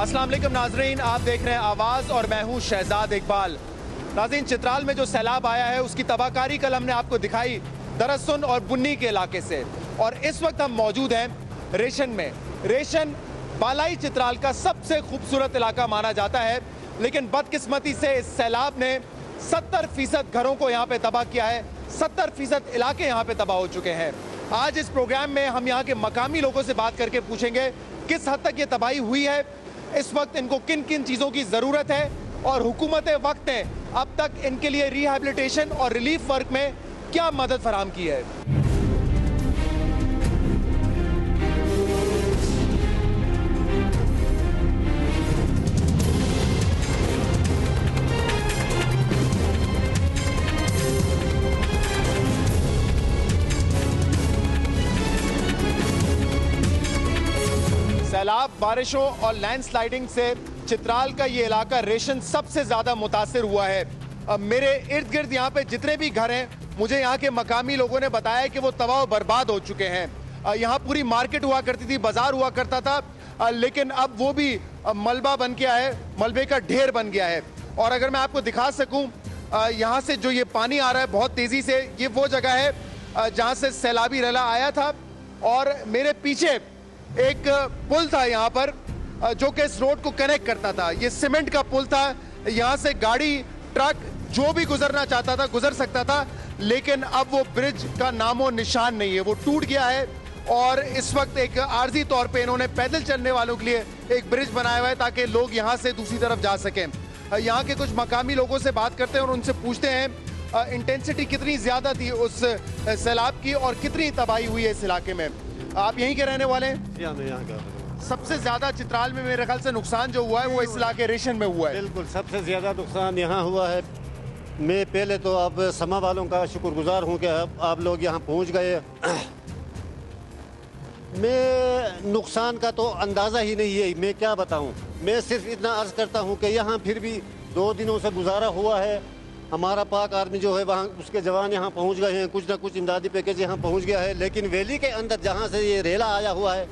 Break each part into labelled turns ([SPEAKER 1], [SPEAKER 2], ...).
[SPEAKER 1] अस्सलाम वालेकुम नाजरीन, आप देख रहे हैं आवाज़ और मैं हूं शहजाद इकबाल। नाजरीन, चित्राल में जो सैलाब आया है उसकी तबाहकारी कल हमने आपको दिखाई दरअसन और बुन्नी के इलाके से, और इस वक्त हम मौजूद हैं रेशन में। रेशन बालाई चित्राल का सबसे खूबसूरत इलाका माना जाता है, लेकिन बदकिस्मती से इस सैलाब ने 70% घरों को यहाँ पे तबाह किया है। 70% इलाके यहाँ पे तबाह हो चुके हैं। आज इस प्रोग्राम में हम यहाँ के मकामी लोगों से बात करके पूछेंगे किस हद तक ये तबाही हुई है, इस वक्त इनको किन किन चीज़ों की ज़रूरत है, और हुकूमत वक्त ने अब तक इनके लिए रिहैबिलिटेशन और रिलीफ वर्क में क्या मदद फराहम की है। सैलाब, बारिशों और लैंडस्लाइडिंग से चित्राल का ये इलाका रेशन सबसे ज्यादा मुतासिर हुआ है। अब मेरे इर्द गिर्द यहाँ पे जितने भी घर हैं, मुझे यहाँ के मकामी लोगों ने बताया कि वो तबाह बर्बाद हो चुके हैं। यहाँ पूरी मार्केट हुआ करती थी, बाजार हुआ करता था, लेकिन अब वो भी मलबा बन गया है, मलबे का ढेर बन गया है। और अगर मैं आपको दिखा सकूं, यहाँ से जो ये पानी आ रहा है बहुत तेजी से, ये वो जगह है जहाँ से सैलाबी रैला आया था। और मेरे पीछे एक पुल था यहाँ पर जो कि इस रोड को कनेक्ट करता था। ये सीमेंट का पुल था, यहाँ से गाड़ी ट्रक जो भी गुजरना चाहता था गुजर सकता था, लेकिन अब वो ब्रिज का नामो निशान नहीं है, वो टूट गया है। और इस वक्त एक आर्जी तौर पे इन्होंने पैदल चलने वालों के लिए एक ब्रिज बनाया हुआ है ताकि लोग यहाँ से दूसरी तरफ जा सकें। यहाँ के कुछ मकामी लोगों से बात करते हैं और उनसे पूछते हैं इंटेंसिटी कितनी ज्यादा थी उस सैलाब की और कितनी तबाही हुई है इस इलाके में। आप यहीं के रहने वाले हैं?
[SPEAKER 2] यहाँ का
[SPEAKER 1] सबसे ज्यादा चित्राल में मेरे ख्याल से नुकसान जो हुआ है वो इस इलाके रेशन में हुआ है।
[SPEAKER 2] बिल्कुल सबसे ज्यादा नुकसान यहाँ हुआ है। मैं पहले तो अब समा वालों का शुक्रगुजार हूँ कि आप लोग यहाँ पहुँच गए। मैं नुकसान का तो अंदाज़ा ही नहीं है, मैं क्या बताऊँ। मैं सिर्फ इतना अर्ज़ करता हूँ कि यहाँ फिर भी 2 दिनों से गुजारा हुआ है। हमारा पाक आर्मी जो है वहाँ उसके जवान यहाँ पहुँच गए हैं, कुछ ना कुछ इमदादी पैकेज यहाँ पहुँच गया है। लेकिन वैली के अंदर जहाँ से ये रेला आया हुआ है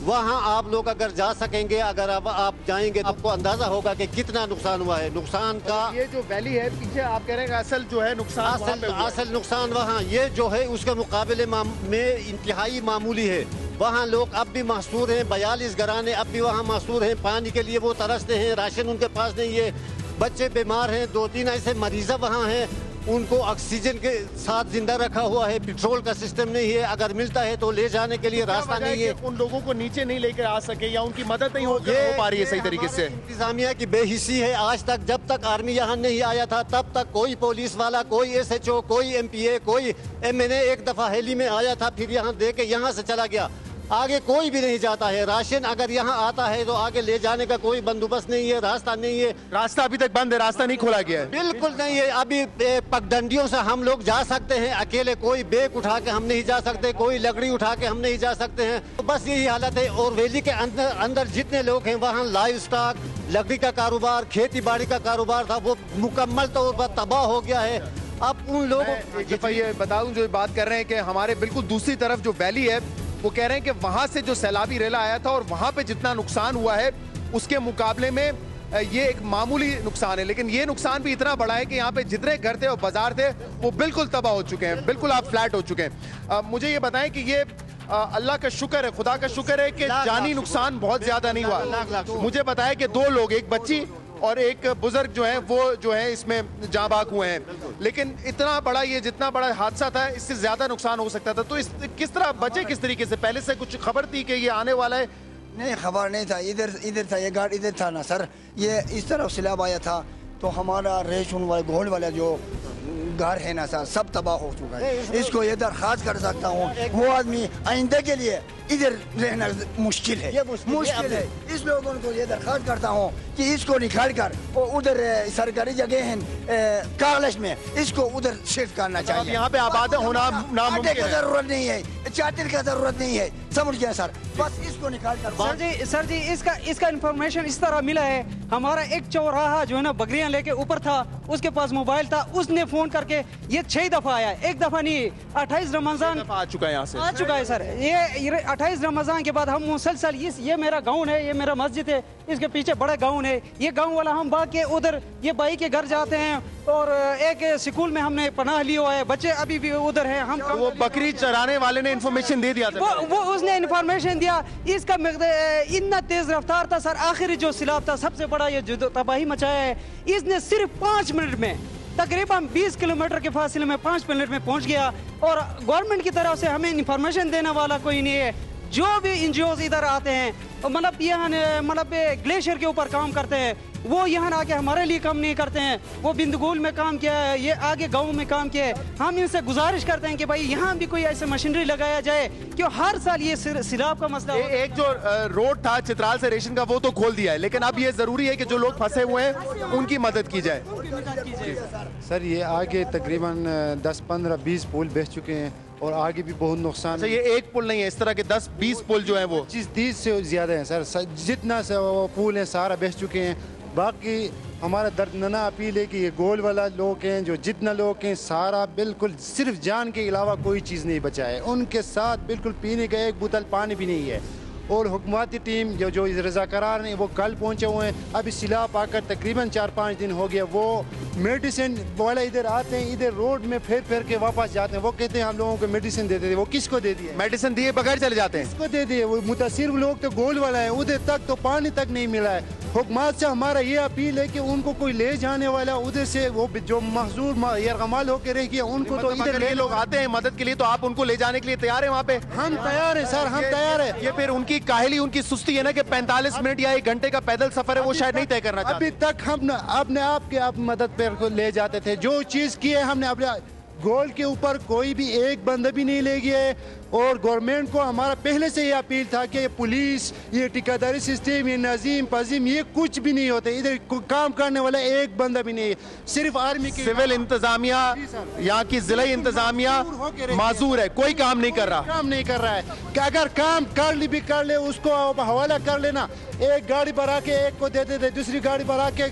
[SPEAKER 2] वहाँ आप लोग अगर जा सकेंगे, अगर आप जाएंगे तो आपको अंदाजा होगा कि कितना नुकसान हुआ है। नुकसान का
[SPEAKER 1] ये जो वैली है पीछे, आप कह रहे हैं असल जो है नुकसान
[SPEAKER 2] असल नुकसान वहाँ ये जो है उसके मुकाबले में इंतहाई मामूली है। वहाँ लोग अब भी महसूर हैं, 42 घराने अब भी वहाँ महसूर हैं। पानी के लिए वो तरसते हैं, राशन उनके पास नहीं है, बच्चे बीमार हैं। 2-3 ऐसे मरीज़ा वहाँ हैं, उनको ऑक्सीजन के साथ जिंदा रखा हुआ है। पेट्रोल का सिस्टम नहीं है, अगर मिलता है तो ले जाने के लिए रास्ता नहीं है।
[SPEAKER 1] उन लोगों को नीचे नहीं लेकर आ सके या उनकी मदद नहीं हो पा रही है सही तरीके से।
[SPEAKER 2] इंतजामिया की बेहिसी है। आज तक जब तक आर्मी यहाँ नहीं आया था तब तक कोई पुलिस वाला, कोई SHO, कोई MPA, कोई MNA एक दफा हेली में आया था, फिर यहाँ दे के यहाँ से चला गया। आगे कोई भी नहीं जाता है। राशन अगर यहाँ आता है तो आगे ले जाने का कोई बंदोबस्त नहीं है, रास्ता नहीं है।
[SPEAKER 1] रास्ता अभी तक बंद है, रास्ता नहीं खोला गया है।
[SPEAKER 2] बिल्कुल नहीं है। अभी पगडंडियों से हम लोग जा सकते हैं, अकेले कोई बैग उठा के हम नहीं जा सकते, कोई लकड़ी उठा के हम नहीं जा सकते हैं। तो बस यही हालत है। और वैली के अंदर जितने लोग हैं वहाँ लाइव स्टॉक, लकड़ी का कारोबार, खेती बाड़ी का कारोबार था, वो मुकम्मल तौर पर तबाह हो गया है। अब उन लोगों
[SPEAKER 1] ये बताऊं, जो बात कर रहे हैं कि हमारे बिल्कुल दूसरी तरफ जो वैली है, वो कह रहे हैं कि वहां से जो सैलाबी रेला आया था और वहां पे जितना नुकसान हुआ है उसके मुकाबले में ये एक मामूली नुकसान है। लेकिन ये नुकसान भी इतना बड़ा है कि यहाँ पे जितने घर थे और बाजार थे वो बिल्कुल तबाह हो चुके हैं, बिल्कुल आप फ्लैट हो चुके हैं। मुझे ये बताएं कि ये अल्लाह का शुक्र है, खुदा का शुक्र है कि जानी नुकसान बहुत ज्यादा नहीं हुआ। मुझे बताया कि 2 लोग, एक बच्ची और एक बुजुर्ग जो है वो जो है इसमें जाँ बाग हुए हैं। लेकिन इतना बड़ा, ये जितना बड़ा हादसा था इससे ज्यादा नुकसान हो सकता था। तो इस किस तरह बचे, किस तरीके से? पहले से कुछ खबर थी कि ये आने वाला है?
[SPEAKER 3] नहीं, खबर नहीं था। इधर था, ये गाड़ी इधर था ना सर, ये इस तरफ सैलाब आया था तो हमारा रेशुन वाले गोल वाला जो घर है ना सर, सब तबाह हो चुका है। इसको ये दरखास्त कर सकता हूँ, वो आदमी आइंदा के लिए इधर रहना मुश्किल है, मुश्किल है। इस लोगों को ये दरखास्त करता हूँ कि इसको निकाल कर उधर सरकारी जगह है कागज में, इसको उधर शिफ्ट करना चाहिए।
[SPEAKER 1] यहाँ पे आबाद होना नामुमकिन है।
[SPEAKER 3] जरूरत नहीं है, चार्टर का जरूरत नहीं है, समझ गया सर। बस इसको निकाल कर।
[SPEAKER 4] सर जी इसका इंफॉर्मेशन इस तरह मिला है, हमारा एक चौराहा जो है ना बकरियां लेके ऊपर था, उसके पास मोबाइल था, उसने फ़ोन करके ये 6 दफ़ा आया, एक दफ़ा नहीं, 28 रमज़ान
[SPEAKER 1] आ चुका है यहाँ से,
[SPEAKER 4] आ चुका है सर। ये 28 रमज़ान के बाद हम मुसलसल ये मेरा गाँव है, ये मेरा मस्जिद है, इसके पीछे बड़ा गाँव है, ये गाँव वाला हम भाग के उधर ये भाई के घर जाते हैं और एक स्कूल में हमने पनाह लिया हुआ है, बच्चे अभी भी उधर हैं। हम
[SPEAKER 1] वो बकरी चराने वाले ने इन्फॉर्मेशन दे दिया था,
[SPEAKER 4] वो उसने इन्फॉर्मेशन दिया, इसका इतना तेज रफ्तार था सर, आखिरी जो सिलाब था सबसे बड़ा ये जो तबाही मचाया है, इसने सिर्फ 5 मिनट में तकरीबन 20 किलोमीटर के फासले में 5 मिनट में पहुंच गया। और गवर्नमेंट की तरफ से हमें इन्फॉर्मेशन देने वाला कोई नहीं है। जो भी एनजीओ इधर आते हैं मतलब यहाँ मतलब ग्लेशियर के ऊपर काम करते हैं, वो यहाँ आके हमारे लिए काम नहीं करते हैं। वो बिंदगुल में काम किया है, ये आगे गांव में काम किया है। हम इनसे गुजारिश करते हैं कि भाई यहाँ भी कोई ऐसे मशीनरी लगाया जाए क्यों हर साल ये सिलाब का मसला
[SPEAKER 1] एक जो रोड था चित्राल से रेशम का वो तो खोल दिया है, लेकिन अब ये जरूरी है कि जो लोग फंसे हुए हैं उनकी मदद की जाए।
[SPEAKER 5] सर ये आगे तकरीबन 10, 15, 20 पुल बह चुके हैं और आगे भी बहुत नुकसान है।
[SPEAKER 1] ये एक पुल नहीं है, इस तरह के 10-20 पुल जो हैं वो
[SPEAKER 5] 30 से ज्यादा हैं सर, जितना से वो पुल है सारा बह चुके हैं। बाकी हमारा दर्दनाक अपील है कि ये गोल वाला लोग हैं, जो जितना लोग हैं सारा बिल्कुल सिर्फ जान के अलावा कोई चीज़ नहीं बचा है। उनके साथ बिल्कुल पीने का एक बोतल पानी भी नहीं है। और हुकूमती टीम जो रज़ाकारार हैं वो कल पहुंचे हुए हैं। अभी सिलाब आकर तकरीबन 4-5 दिन हो गया। वो मेडिसिन वाले इधर आते हैं, इधर रोड में फिर के वापस जाते हैं। वो कहते हैं हम लोगों को मेडिसिन देते थे, वो किसको दे दिए?
[SPEAKER 1] मेडिसिन दिए बगैर चले जाते हैं,
[SPEAKER 5] किसको दे दिए? वो मुतासिर लोग तो गोल वाला है, उधर तक तो पानी तक नहीं मिला है। हुकूमत से हमारा ये अपील है कि उनको कोई ले जाने वाला उधर से वो जो महजूर यरगमाल होकर रह गया उनको तो इधर
[SPEAKER 1] ले लोग आते हैं मदद के लिए, तो आप उनको ले जाने के लिए तैयार हैं? वहाँ पे
[SPEAKER 5] हम तैयार हैं सर, हम तैयार है।
[SPEAKER 1] ये फिर उनकी काहली, उनकी सुस्ती है ना कि 45 मिनट या 1 घंटे का पैदल सफर है, वो शायद नहीं तय करना चाहते।
[SPEAKER 5] अभी तक हम अपने आप के आप मदद पर ले जाते थे। जो चीज की है हमने अपने गोल के ऊपर कोई भी एक बंदा भी नहीं ले गया है। और गवर्नमेंट को हमारा पहले से ये अपील था कि पुलिस, ये ठेकेदारी सिस्टम, ये नजीम पजीम, ये कुछ भी नहीं होते इधर, काम करने वाला एक बंदा भी नहीं है। सिर्फ आर्मी की
[SPEAKER 1] सिविल इंतजामिया, यहाँ की जिला इंतजामिया माजूर है, कोई काम नहीं कर रहा है। कि अगर काम कर ले उसको हवाला कर लेना। एक गाड़ी भरा के एक को देते थे, दूसरी गाड़ी भरा के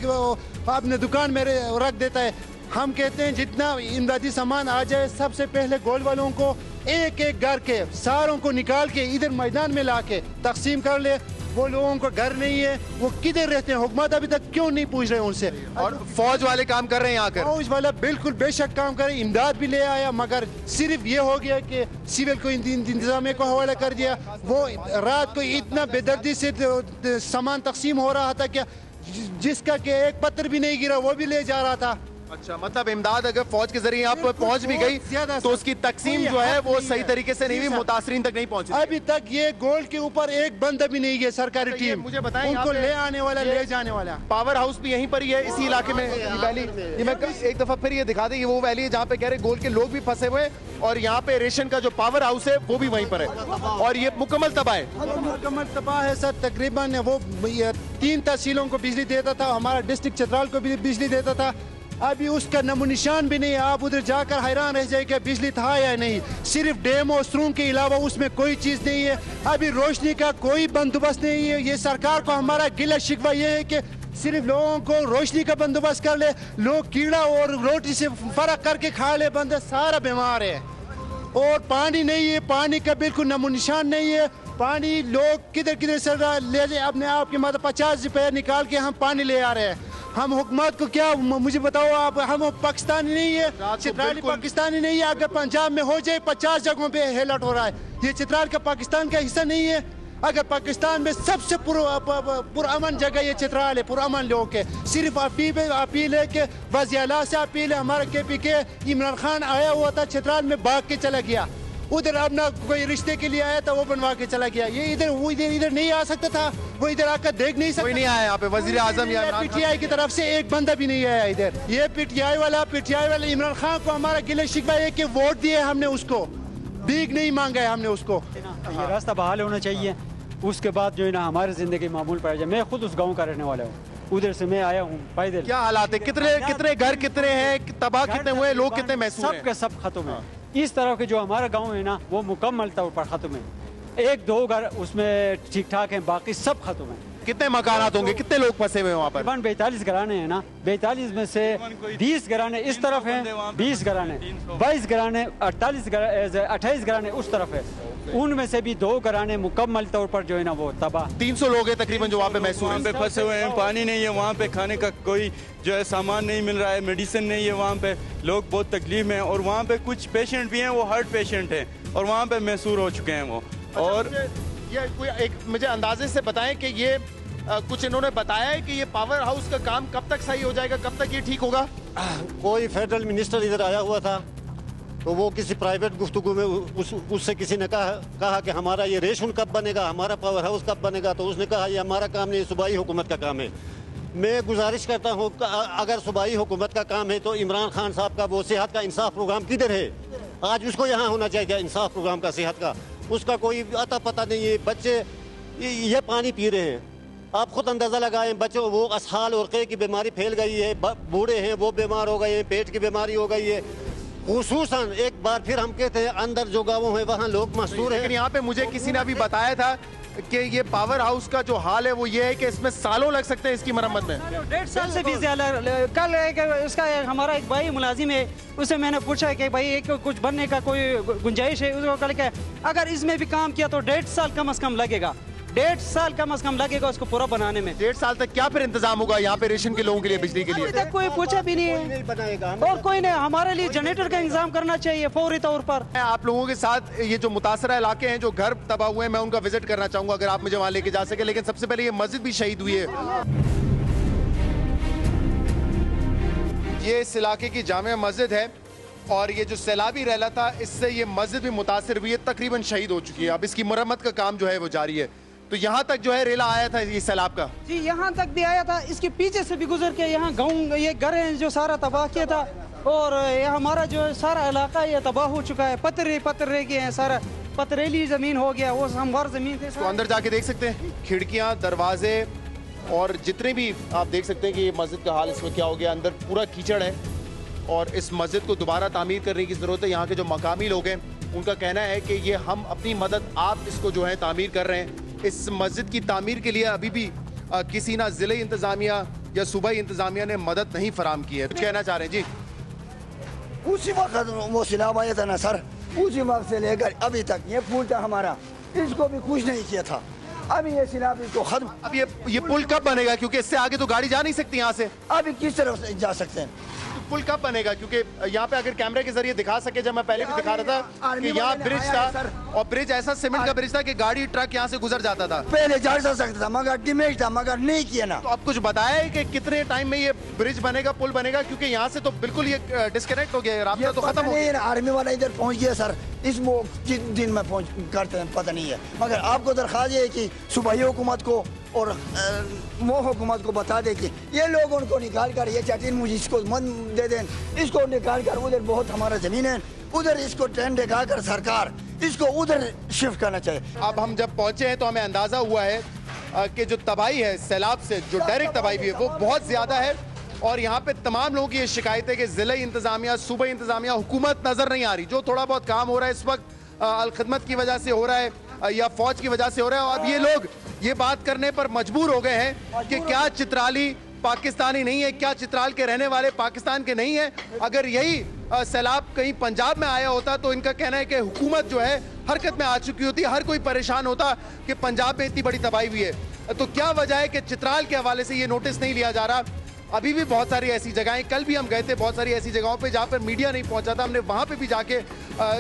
[SPEAKER 1] अपने दुकान में रख देता है। हम कहते हैं जितना इमदादी सामान आ जाए सबसे पहले गोल वालों को एक घर के सारों को निकाल के इधर मैदान में ला के तकसीम कर ले। वो लोगों को घर नहीं है, वो किधर रहते हैं? हुकूमत अभी तक क्यों नहीं पूछ रहे उनसे? और फौज वाले काम कर रहे हैं यहाँ कर,
[SPEAKER 5] फौज वाला बिल्कुल बेशक काम करे, इमदाद भी ले आया, मगर सिर्फ ये हो गया कि सिविल को इंतजामिया को हवाला कर दिया। वो रात को इतना बेदर्दी से सामान तकसीम हो रहा था कि जिसका कि एक पत्थर भी नहीं गिरा वो भी ले जा रहा था।
[SPEAKER 1] अच्छा, मतलब इमदाद अगर फौज के जरिए आप पहुंच भी गई तो उसकी तकसीम जो है वो सही तरीके से नहीं हुई, मुतासरीन तक नहीं पहुंची।
[SPEAKER 5] अभी तक ये गोल के ऊपर एक बंदा भी नहीं है सरकारी टीम।
[SPEAKER 1] मुझे बताएं,
[SPEAKER 5] उनको ले आने वाला, ले जाने वाला।
[SPEAKER 1] पावर हाउस भी यहीं पर ही है इसी इलाके में, वैली। ये मैं एक दफा फिर ये दिखा दें, ये वो वैली है जहाँ पे कह रहे गोल के लोग भी फंसे हुए हैं और यहाँ पे रेशन का जो पावर हाउस है वो भी वहीं पर है और ये मुकम्मल तबाह है।
[SPEAKER 5] मुकम्मल तबाह है सर। तकरीबन वो 3 तहसीलों को बिजली देता था, हमारा डिस्ट्रिक्ट चित्राल को भी बिजली देता था। अभी उसका नमो निशान भी नहीं है। आप उधर जाकर हैरान रह जाए कि बिजली था या नहीं। सिर्फ डैम और सुरंग के अलावा उसमें कोई चीज़ नहीं है। अभी रोशनी का कोई बंदोबस्त नहीं है। ये सरकार को हमारा गिला शिकवा ये है कि सिर्फ लोगों को रोशनी का बंदोबस्त कर ले, लोग कीड़ा और रोटी से फर्क करके खा ले, बंदे सारा बीमार है। और पानी नहीं है, पानी का बिल्कुल नमो निशान नहीं है। पानी लोग किधर किधर से ले जाए अपने आप के मतलब 50 रुपये निकाल के हम पानी ले आ रहे हैं। हम हुकूमत को क्या, मुझे बताओ आप, हम पाकिस्तानी नहीं है, चित्राल पाकिस्तानी नहीं है। अगर पंजाब में हो जाए 50 जगहों पे हेलट हो रहा है, ये चित्राल का पाकिस्तान का हिस्सा नहीं है। अगर पाकिस्तान में सबसे पुरअमन जगह ये चित्राल है, पुरअमन लोग है। सिर्फ अपील है कि वज़ीर आला से अपील है, हमारा KPK इमरान खान आया हुआ था चित्राल में, भाग के चला गया उधर, अपना कोई रिश्ते के लिए आया था वो बनवा के चला गया। ये इधर नहीं आ सकता था, वो इधर आकर देख नहीं सकता।
[SPEAKER 1] कोई नहीं आया यहाँ पे, वज़ीर आज़म या
[SPEAKER 5] PTI की तरफ से एक बंदा भी नहीं आया इधर। ये PTI वाला इमरान खान को हमारा गिले शिकवा है कि वोट दिए हमने उसको, भीख नहीं मांगा है हमने उसको।
[SPEAKER 4] ये रास्ता बहाल होना चाहिए, उसके बाद जो है ना हमारी जिंदगी मामूल पड़ जाए। मैं खुद उस गाँव का रहने वाला हूँ, उधर से मैं आया हूँ पैदल।
[SPEAKER 1] क्या हालात है? कितने घर कितने हैं तबाह, कितने हुए लोग, कितने महसूस हैं?
[SPEAKER 4] सब के सब खत्म है। इस तरह के जो हमारा गांव है ना वो मुकम्मल तौर पर खत्म है। 1-2 घर उसमें ठीक ठाक हैं, बाकी सब खत्म है।
[SPEAKER 1] कितने मकानात होंगे, कितने लोग फंसे हुए हैं वहाँ पर?
[SPEAKER 4] 42 घराने हैं ना, 42 में से 20 घराने इस तरफ हैं, 20 घराने, 22 घराने, 28 घराने उस तरफ है। उनमें से भी 2 घराने मुकम्मल तौर पर जो है ना वो तबाह।
[SPEAKER 1] 300 लोग हैं तकरीबन जो वहाँ पे महसूस
[SPEAKER 6] वहाँ पे फंसे हुए हैं, पानी नहीं है वहाँ पे, खाने का कोई जो है सामान नहीं मिल रहा है, मेडिसिन नहीं है वहाँ पे, लोग बहुत तकलीफ में हैं। और वहाँ पे कुछ पेशेंट भी हैं, वो हार्ट पेशेंट हैं और वहाँ पे महसूर हो चुके हैं वो। और
[SPEAKER 1] ये कोई एक मुझे अंदाजे से बताएं कि ये कुछ इन्होंने बताया है कि ये पावर हाउस का काम कब तक सही हो जाएगा, कब तक ये ठीक होगा?
[SPEAKER 2] कोई फेडरल मिनिस्टर इधर आया हुआ था, तो वो किसी प्राइवेट गुफ्तगू में उससे किसी ने कहा कि हमारा ये रेशन कब बनेगा, हमारा पावर हाउस कब बनेगा। तो उसने कहा ये हमारा काम नहीं, सूबाई हुकूमत का काम है। मैं गुजारिश करता हूँ अगर सूबाई हुकूमत का काम है तो इमरान खान साहब का वो सेहत का इंसाफ प्रोग्राम किधर है? आज उसको यहाँ होना चाहिए इंसाफ प्रोग्राम का, सेहत का। उसका कोई अता पता नहीं है। बच्चे ये पानी पी रहे हैं, आप खुद अंदाज़ा लगाएं। बच्चों वो असहाल और क़े की बीमारी फैल गई है, बूढ़े हैं वो बीमार हो गए हैं, पेट की बीमारी हो गई है। खुसूसन एक बार फिर हम कहते हैं अंदर जो गाँव है वहाँ लोग मशहूर हैं।
[SPEAKER 1] लेकिन यहाँ पे मुझे किसी ने अभी बताया था कि ये पावर हाउस का जो हाल है वो ये है कि इसमें सालों लग सकते हैं इसकी मरम्मत में।
[SPEAKER 4] 1.5 साल से भी ज्यादा। कल उसका हमारा एक भाई मुलाजिम है, उससे मैंने पूछा कि भाई एक कुछ बनने का कोई गुंजाइश है? उसको कल क्या अगर इसमें भी काम किया तो 1.5 साल कम से कम लगेगा, 1.5 साल कम से कम लगेगा उसको पूरा बनाने में।
[SPEAKER 1] 1.5 साल तक क्या फिर इंतजाम होगा यहाँ पे रेशन के लोगों के लिए, बिजली के लिए?
[SPEAKER 4] अभी तक कोई पूछा भी नहीं है और कोई नहीं। हमारे लिए जनरेटर का इंतजाम करना चाहिए फौरी तौर पर।
[SPEAKER 1] आप लोगों के साथ ये जो मुतासरा इलाके हैं, जो घर तबाह हुए हैं, मैं उनका विजिट करना चाहूंगा अगर आप मुझे वहां लेके जा सके। लेकिन सबसे पहले ये मस्जिद भी शहीद हुई है। ये इस इलाके की जामिया मस्जिद है और ये जो सैलाबी रैला था इससे ये मस्जिद भी मुतासिर हुई है, तकरीबन शहीद हो चुकी है। अब इसकी मरम्मत का काम जो है वो जारी है। तो यहाँ तक जो है रेला आया था ये सैलाब का?
[SPEAKER 4] जी यहाँ तक भी आया था, इसके पीछे से भी गुजर के यहाँ गाँव ये घर है जो सारा तबाह किया था। और ये हमारा जो सारा इलाका ये तबाह हो चुका है, पत्थर रह गए हैं, सारा पथरीली जमीन हो गया, वो हमवार जमीन थे।
[SPEAKER 1] तो अंदर जाके देख सकते हैं खिड़कियाँ, दरवाजे और जितने भी आप देख सकते हैं कि ये मस्जिद का हाल इसमें क्या हो गया। अंदर पूरा कीचड़ है और इस मस्जिद को दोबारा तामीर करने की ज़रूरत है। यहाँ के जो मकामी लोग हैं उनका कहना है कि ये हम अपनी मदद आप इसको जो है तामीर कर रहे हैं। इस मस्जिद की तामीर के लिए अभी भी किसी ना ज़िले इंतज़ामिया या सूबाई इंतज़ामिया ने मदद नहीं फराम की है। कुछ कहना चाह रहे हैं? जी
[SPEAKER 3] उसी वक्त वो सैलाब आया था ना सर, उसी वक्त से लेकर अभी तक ये पुल था हमारा, इसको भी कुछ नहीं किया था। अभी ये सैलाब इसको खत्म।
[SPEAKER 1] अब ये पुल कब बनेगा? क्योंकि इससे आगे तो गाड़ी जा नहीं सकती यहाँ से।
[SPEAKER 3] अभी किस तरफ से जा सकते हैं?
[SPEAKER 1] पुल कब बनेगा? क्योंकि यहाँ पे अगर कैमरे के जरिए दिखा सके, जब मैं पहले भी दिखा रहा था कि यहाँ ब्रिज था और ब्रिज ऐसा सीमेंट का ब्रिज था कि गाड़ी ट्रक यहाँ से गुजर जाता था।
[SPEAKER 3] पहले जा सकता था मगर डैमेज था, मगर नहीं किया ना।
[SPEAKER 1] तो अब कुछ बताया है कि कितने टाइम में ये ब्रिज बनेगा, पुल बनेगा? क्योंकि यहाँ से तो बिल्कुल ये डिस्कनेक्ट हो गया, रास्ता तो खत्म हो गया।
[SPEAKER 3] आर्मी वाला इधर पहुँच गया सर, इस दिन में पहुँच करते हैं पता नहीं है। मगर आपको दरख्वास्त है कि सूबाई हुकूमत को और वो हुकूमत को बता दे कि ये लोग उनको निकाल कर, ये चटीन मुझे इसको मन दे दें, इसको निकाल कर उधर बहुत हमारा ज़मीन है, उधर इसको ट्रेन दिखा कर सरकार इसको उधर शिफ्ट करना चाहिए।
[SPEAKER 1] अब हम जब पहुंचे हैं तो हमें अंदाज़ा हुआ है कि जो तबाही है सैलाब से, जो डायरेक्ट तबाही भी है वो बहुत ज़्यादा है। और यहाँ पे तमाम लोगों की ये शिकायत है कि ज़िला इंतज़ामिया, सूबाई इंतज़ामिया, हुकूमत नज़र नहीं आ रही। जो थोड़ा बहुत काम हो रहा है इस वक्त अलखदमत की वजह से हो रहा है या फौज की वजह से हो रहा है। और अब ये लोग ये बात करने पर मजबूर हो गए हैं कि क्या चित्राली पाकिस्तानी नहीं है, क्या चित्राल के रहने वाले पाकिस्तान के नहीं है। अगर यही सैलाब कहीं पंजाब में आया होता तो इनका कहना है कि हुकूमत जो है हरकत में आ चुकी होती, हर कोई परेशान होता कि पंजाब में इतनी बड़ी तबाही हुई है। तो क्या वजह है कि चित्राल के हवाले से ये नोटिस नहीं लिया जा रहा? अभी भी बहुत सारी ऐसी जगहें, कल भी हम गए थे बहुत सारी ऐसी जगहों पे जहाँ पर मीडिया नहीं पहुँचा था। हमने वहाँ पे भी जाके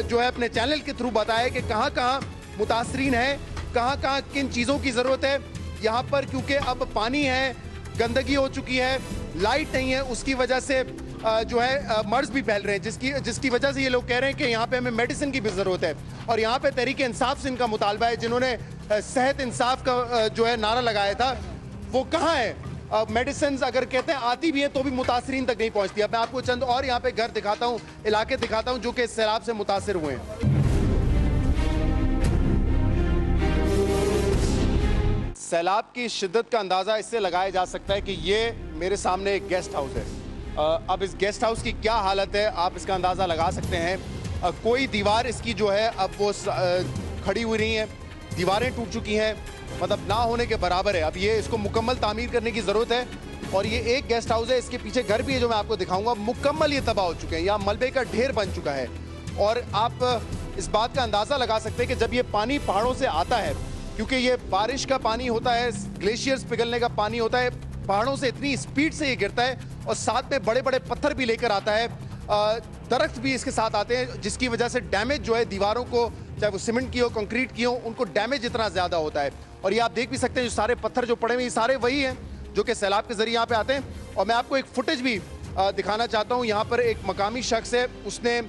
[SPEAKER 1] जो है अपने चैनल के थ्रू बताया कि कहाँ कहाँ मुतासरीन है, कहाँ कहाँ किन चीज़ों की ज़रूरत है यहाँ पर। क्योंकि अब पानी है, गंदगी हो चुकी है, लाइट नहीं है, उसकी वजह से जो है मर्ज भी फैल रहे हैं, जिसकी वजह से ये लोग कह रहे हैं कि यहाँ पे हमें मेडिसिन की भी ज़रूरत है। और यहाँ पे तहरीक इंसाफ से इनका मुतालबा है, जिन्होंने सेहत इंसाफ का जो है नारा लगाया था, वो कहाँ है? मेडिसिन अगर कहते हैं आती भी है तो भी मुतासरीन तक नहीं पहुँचती। अब मैं आपको चंद और यहाँ पे घर दिखाता हूँ, इलाके दिखाता हूँ जो कि इस सैलाब से मुतासर हुए हैं। सैलाब की शिद्दत का अंदाज़ा इससे लगाया जा सकता है कि ये मेरे सामने एक गेस्ट हाउस है। अब इस गेस्ट हाउस की क्या हालत है आप इसका अंदाज़ा लगा सकते हैं। कोई दीवार इसकी जो है अब वो खड़ी हुई नहीं है, दीवारें टूट चुकी हैं, मतलब ना होने के बराबर है। अब ये इसको मुकम्मल तामीर करने की ज़रूरत है। और ये एक गेस्ट हाउस है, इसके पीछे घर भी है जो मैं आपको दिखाऊंगा, मुकम्मल ये तबाह हो चुके हैं। यहाँ मलबे का ढेर बन चुका है। और आप इस बात का अंदाज़ा लगा सकते हैं कि जब ये पानी पहाड़ों से आता है, क्योंकि ये बारिश का पानी होता है, ग्लेशियर्स पिघलने का पानी होता है, पहाड़ों से इतनी स्पीड से ये गिरता है और साथ में बड़े बड़े पत्थर भी लेकर आता है, दरख्त भी इसके साथ आते हैं, जिसकी वजह से डैमेज जो है दीवारों को, चाहे वो सीमेंट की हो, कंक्रीट की हो, उनको डैमेज इतना ज़्यादा होता है। और ये आप देख भी सकते हैं, जो सारे पत्थर जो पड़े हुए, ये सारे वही हैं जो कि सैलाब के जरिए यहाँ पे आते हैं। और मैं आपको एक फुटेज भी दिखाना चाहता हूँ। यहाँ पर एक मकामी शख्स है, उसने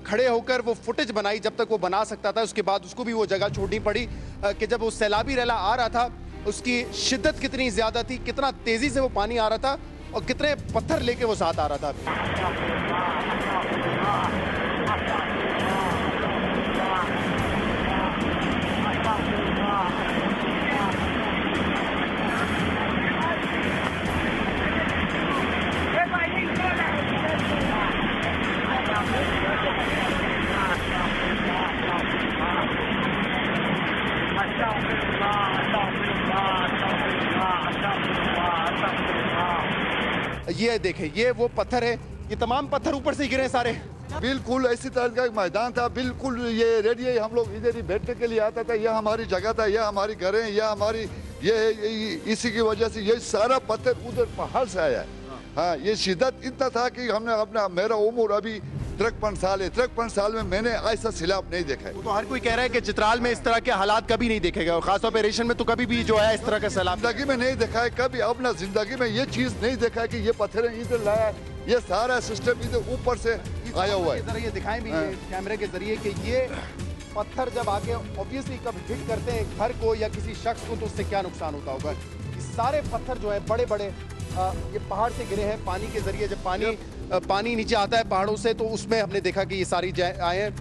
[SPEAKER 1] खड़े होकर वो फुटेज बनाई जब तक वो बना सकता था। उसके बाद उसको भी वो जगह छोड़नी पड़ी कि जब वो सैलाबी रैला आ रहा था, उसकी शिद्दत कितनी ज़्यादा थी, कितना तेज़ी से वो पानी आ रहा था और कितने पत्थर लेके वो साथ आ रहा था। ये देखें, ये वो पत्थर है, ये तमाम पत्थर ऊपर से गिरे सारे।
[SPEAKER 7] बिल्कुल ऐसी तरह का एक मैदान था, बिल्कुल ये रेडियो हम लोग इधर ही बैठने के लिए आता था। यह हमारी जगह था, यह हमारी घर है, यह हमारी ये इसी की वजह से ये सारा पत्थर उधर पहाड़ से आया है। हाँ, ये शिद्दत इतना था कि हमने अपना, मेरा उम्र अभी 53 साल है, 53 साल में मैंने ऐसा सैलाब नहीं देखा है।
[SPEAKER 1] तो हर कोई कह रहा है कि चित्राल में इस तरह के हालात कभी नहीं देखे गए, और खासतौर पर रेशन में तो कभी भी जो है इस तरह का सैलाब
[SPEAKER 7] जिंदगी में नहीं देखा है कभी। अपना जिंदगी में ये चीज नहीं देखा है कि ये पत्थर इधर लाया, ये सारा सिस्टम इधर ऊपर से आया हुआ है।
[SPEAKER 1] ये दिखाएं भी कैमरे के जरिए कि ये पत्थर जब आके ऑब्वियसली कब हिट करते हैं घर को या किसी शख्स को, तो उससे क्या नुकसान होता होगा। ये सारे पत्थर जो है बड़े बड़े ये पहाड़ से गिरे हैं पानी के जरिए। जब पानी नीचे आता है पहाड़ों से, तो उसमें हमने देखा कि ये सारी आए हैं।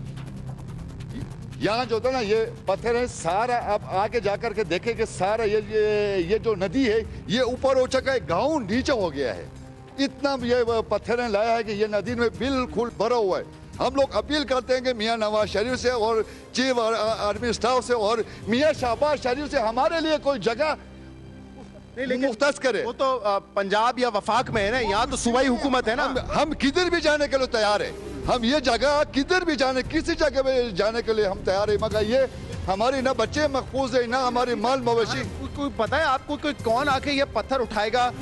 [SPEAKER 7] यहाँ जो था ना, ये पत्थर है सारा। आप आके जाकर के देखें कि सारा ये जो नदी है, ये ऊपर हो चुका है, गाँव नीचे हो गया है। इतना ये पत्थर लाया है कि ये नदी में बिल्कुल भरा हुआ है। हम लोग अपील करते हैं कि मियाँ नवाज शरीफ से और चीफ आर्मी स्टाफ से और मियाँ शहबाज शरीफ से हमारे लिए कोई जगह मुख्तस करे।
[SPEAKER 1] वो तो पंजाब या वफाक में है ना, यहाँ तो सूबाई हुकूमत है ना।
[SPEAKER 7] हम किधर भी जाने के लिए तैयार है। हम ये जगह किधर भी जाने, किसी जगह में जाने के लिए हम तैयार है, मगर ये हमारी ना बच्चे महफूज है, ना हमारी माल मवेशी।
[SPEAKER 1] कोई पता है आपको कोई कौन आके ये पत्थर उठाएगा,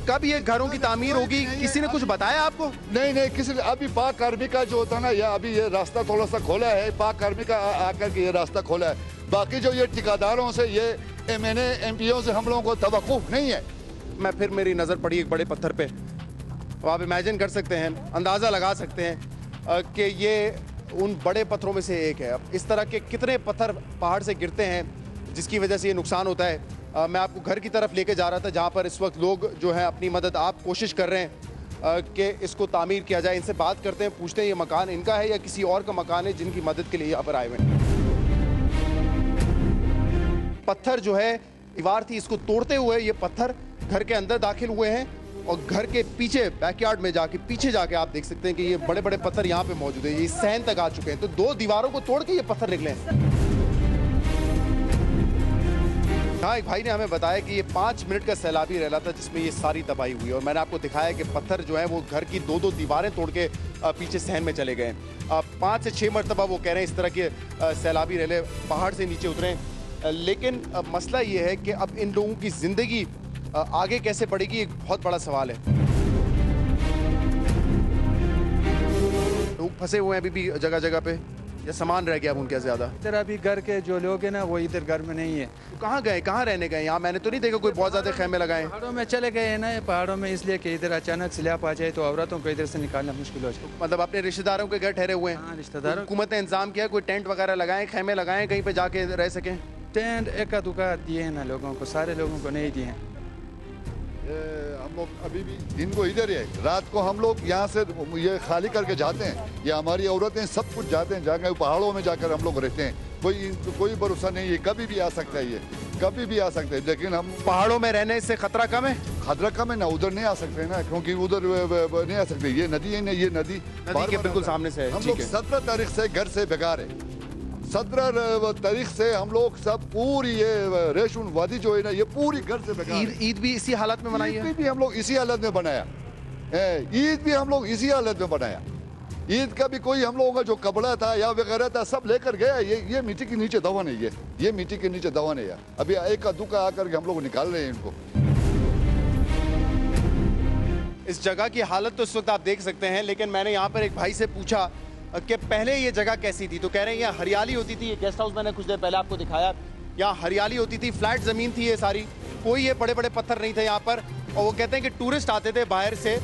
[SPEAKER 1] कब ये घरों की तामीर होगी, किसी ने कुछ बताया आपको?
[SPEAKER 7] नहीं, किसी ने। अभी पाक आर्मी का जो होता ना, या अभी ये रास्ता थोड़ा सा खोला है, पाक आर्मी का आकर के ये रास्ता खोला है। बाकी जो ये ठेकेदारों से, ये MNA MPO से हम लोगों को तवक्कुफ नहीं है।
[SPEAKER 1] मैं फिर मेरी नज़र पड़ी एक बड़े पत्थर पे। अब आप इमेजिन कर सकते हैं, अंदाज़ा लगा सकते हैं कि ये उन बड़े पत्थरों में से एक है। अब इस तरह के कितने पत्थर पहाड़ से गिरते हैं जिसकी वजह से ये नुकसान होता है। मैं आपको घर की तरफ लेके जा रहा था, जहाँ पर इस वक्त लोग जो है अपनी मदद आप कोशिश कर रहे हैं कि इसको तामीर किया जाए। इनसे बात करते हैं, पूछते हैं ये मकान इनका है या किसी और का मकान है जिनकी मदद के लिए यहाँ पर आए हुए हैं। पत्थर जो है, दीवार थी, इसको तोड़ते हुए ये पत्थर घर के अंदर दाखिल हुए हैं और घर के पीछे बैकयार्ड में जाके, पीछे जाके आप देख सकते हैं कि ये बड़े बड़े पत्थर यहाँ पे मौजूद है। ये सहन तक आ चुके हैं। तो 2 दीवारों को तोड़ के ये पत्थर निकले हैं। हाँ, एक भाई ने हमें बताया कि ये 5 मिनट का सैलाबी रैला था जिसमें ये सारी तबाही हुई। और मैंने आपको दिखाया कि पत्थर जो है वो घर की 2-2 दीवारें तोड़ के पीछे सहन में चले गए। 5 से 6 मरतबा वो कह रहे हैं इस तरह के सैलाबी रैले पहाड़ से नीचे उतरे। लेकिन मसला ये है कि अब इन लोगों की ज़िंदगी आगे कैसे बढ़ेगी, एक बहुत बड़ा सवाल है। लोग फंसे हुए हैं अभी भी जगह जगह पे, या सामान रह गया अब उनके ज़्यादा।
[SPEAKER 6] इधर अभी घर के जो लोग हैं ना, वो इधर घर में नहीं है।
[SPEAKER 1] तो कहाँ गए, कहाँ रहने गए? यहाँ मैंने तो नहीं देखा कोई बहुत ज़्यादा खेमे लगाए।
[SPEAKER 6] पहाड़ों में चले गए हैं ना, ये पहाड़ों में, इसलिए कि इधर अचानक सैलाब आ जाए तो औरतों को इधर से निकालना मुश्किल हो जाए।
[SPEAKER 1] मतलब अपने रिश्तेदारों के घर ठहरे हुए हैं?
[SPEAKER 6] हाँ, रिश्तेदारों।
[SPEAKER 1] हुकूमत ने इंतजाम किया, कोई टेंट वगैरह लगाए, खेमे लगाए, कहीं पे जाके रह सकें?
[SPEAKER 6] टेंट एका दुका दिए हैं ना लोगों को, सारे लोगों को नहीं दिए हैं।
[SPEAKER 7] हम लोग अभी भी दिन को इधर है, रात को हम लोग यहाँ से ये खाली करके जाते हैं। ये हमारी औरतें सब कुछ जाते हैं, जाकर पहाड़ों में जाकर हम लोग रहते हैं। कोई भरोसा नहीं है, कभी भी आ सकता है, ये कभी भी आ सकता है। लेकिन हम
[SPEAKER 1] पहाड़ों में रहने से खतरा कम है?
[SPEAKER 7] खतरा कम है ना, उधर नहीं आ सकते ना, क्योंकि उधर नहीं आ सकते। ये नदी है ना, ये नदी
[SPEAKER 1] के बिल्कुल सामने से है।
[SPEAKER 7] हम लोग 17 तारीख से घर से बेकार है, 17 तारीख से हम लोग सब पूरी ये रेशुन वादी जो है ना, ये पूरी घर से बेकार है।
[SPEAKER 1] ईद भी इसी हालत में मनाई है?
[SPEAKER 7] ईद भी हम लोग इसी हालत में बनाया, ईद भी हम लोग इसी हालत में बनाया। ईद का भी कोई हम लोगों का जो कपड़ा था या वगैरह था सब लेकर गया। ये मिट्टी के नीचे दफन है, ये मिट्टी के नीचे दफन है। अभी एक का दुका आकर के हम लोग निकाल रहे हैं इनको।
[SPEAKER 1] इस जगह की हालत तो इस वक्त आप देख सकते हैं, लेकिन मैंने यहाँ पर एक भाई से पूछा कि पहले ये जगह कैसी थी, तो कह रहे हैं यहाँ हरियाली होती थी। ये गेस्ट हाउस मैंने कुछ देर पहले आपको दिखाया, यहाँ हरियाली होती थी, फ्लैट ज़मीन थी ये सारी, कोई ये बड़े बड़े पत्थर नहीं थे यहाँ पर। और वो कहते हैं कि टूरिस्ट आते थे बाहर से,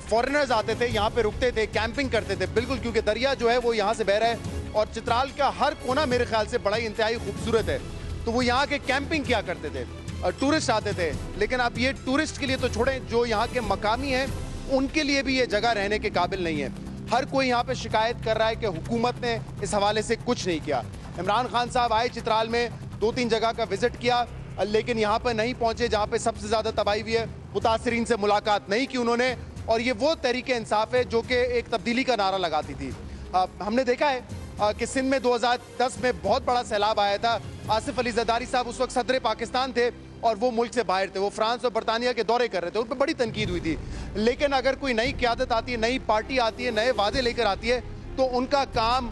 [SPEAKER 1] फॉरेनर्स आते थे, यहाँ पे रुकते थे, कैंपिंग करते थे, बिल्कुल, क्योंकि दरिया जो है वो यहाँ से बह रहा है और चित्राल का हर कोना मेरे ख्याल से बड़ा ही इंतहाई खूबसूरत है। तो वो यहाँ के कैंपिंग किया करते थे, टूरिस्ट आते थे। लेकिन अब ये टूरिस्ट के लिए तो छोड़ें, जो यहाँ के मकामी हैं उनके लिए भी ये जगह रहने के काबिल नहीं है। हर कोई यहाँ पे शिकायत कर रहा है कि हुकूमत ने इस हवाले से कुछ नहीं किया। इमरान खान साहब आए चित्राल में, 2-3 जगह का विजिट किया, लेकिन यहाँ पर नहीं पहुँचे जहाँ पे सबसे ज़्यादा तबाही हुई है। मुतासरीन से मुलाकात नहीं की उन्होंने, और ये वो तहरीक इंसाफ है जो कि एक तब्दीली का नारा लगाती थी। हमने देखा है कि सिंध में 2010 में बहुत बड़ा सैलाब आया था। आसिफ अली जरदारी साहब उस वक्त सदर पाकिस्तान थे और वो मुल्क से बाहर थे, वो फ्रांस और बरतानिया के दौरे कर रहे थे, उन पर बड़ी तनकीद हुई थी। लेकिन अगर कोई नई क़यादत आती है, नई पार्टी आती है, नए वादे लेकर आती है, तो उनका काम,